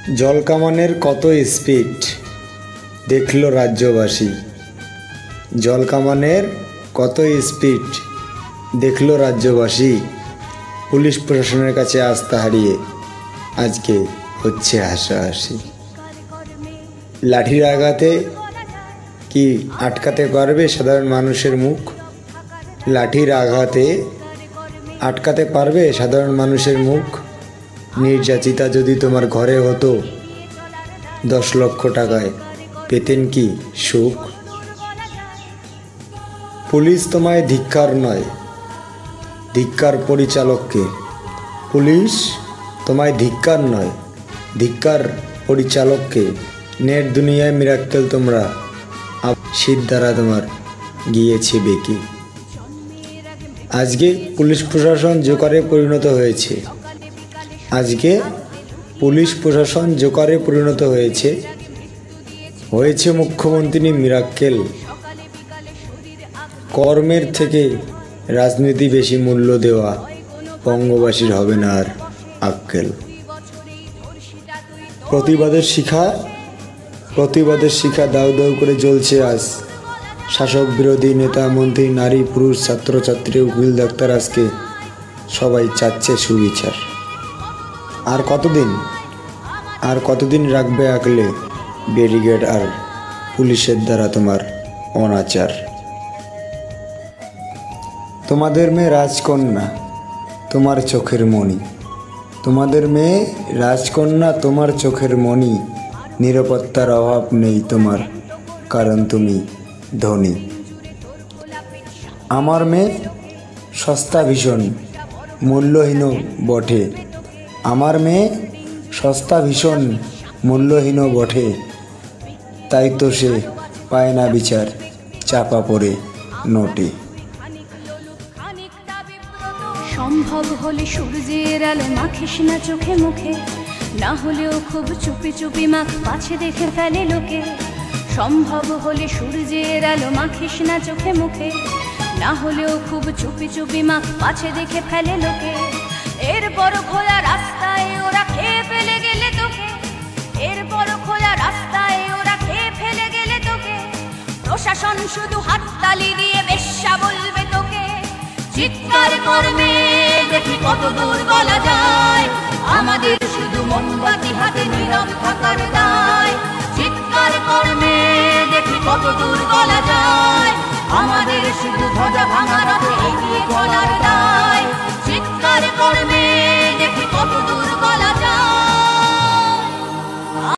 জলকামানের কত স্পিড দেখল রাজ্যবাসী। জলকামানের কত স্পিড দেখল রাজ্যবাসী। পুলিশ প্রশাসনের কাছে আস্থা হারিয়ে আজকে হচ্ছে হাসাহাসি। লাঠির আঘাতে কি আটকাতে পারবে সাধারণ মানুষের মুখ? লাঠির আঘাতে আটকাতে পারবে সাধারণ মানুষের মুখ? নির্যাতিতা যদি তোমার ঘরে হতো 10 লক্ষ টাকায় পেতেন কি সুখ? পুলিশ তোমায় ধিক্কার নয়, ধিক্কার পরিচালককে। পুলিশ তোমায় ধিক্কার নয়, ধিক্কার পরিচালককে। নেট দুনিয়ায় মিরাক্কেল তোমরা, শীত দ্বারা তোমার গিয়েছে বেঁকে। আজকে পুলিশ প্রশাসন জোকারে পরিণত হয়েছে। আজকে পুলিশ প্রশাসন জোকারে পরিণত হয়েছে। হয়েছে মুখ্যমন্ত্রী মিরাক্কেল। কর্মের থেকে রাজনীতি বেশি মূল্য দেওয়া বঙ্গবাসীর হবে না আর আক্কেল। প্রতিবাদের শিখা দাউ দাউ করে জ্বলছে আজ। শাসক বিরোধী নেতা মন্ত্রী নারী পুরুষ ছাত্রছাত্রী উকিল ডাক্তার আজকে সবাই চাচ্ছে সুবিচার। আর কতদিন রাখবে আঁকলে ব্যারিকেড আর পুলিশের দ্বারা তোমার অনাচার? তোমাদের মেয়ে রাজকন্যা তোমার চোখের মণি। তোমাদের মেয়ে রাজকন্যা তোমার চোখের মণি। নিরাপত্তার অভাব নেই তোমার, কারণ তুমি ধনী। আমার মেয়ে সস্তা ভীষণ মূল্যহীন বটে। আমার মেয়ে সস্তা ভীষণ মূল্যহীন বটে। তাই তো সে পায় না বিচার, চাপা পড়ে নোটে। সম্ভব হলে সূর্যের আলো মাখিস না চোখে মুখে, না হলেও খুব চুপি চুপি মাখ, পাছে দেখে ফেলে লোকে। সম্ভব হলে সূর্যের আলো মাখিস না চোখে মুখে, না হলেও খুব চুপি চুপি মাখ, পাছে দেখে ফেলে লোকে। এরপর খোলা রাস্তায় ওরা খেয়ে ফেলে গেলে তোকে। এরপর খোলা রাস্তায় ওরা খেয়ে ফেলে গেলে তোকে। প্রশাসন শুধু হাততালি দিয়ে বেশ্যা বলবে তোকে। চিৎকার করবে দেখি কত দূর বলা যায়, আমাদের শুধু মোমবাতি হাতে নীরব থাকার দায়। চিৎকার করবে দেখি কত দূর বলা যায়, আমাদের শুধু ধ্বজা ভাঙা রথে এগিয়ে চলার দায়।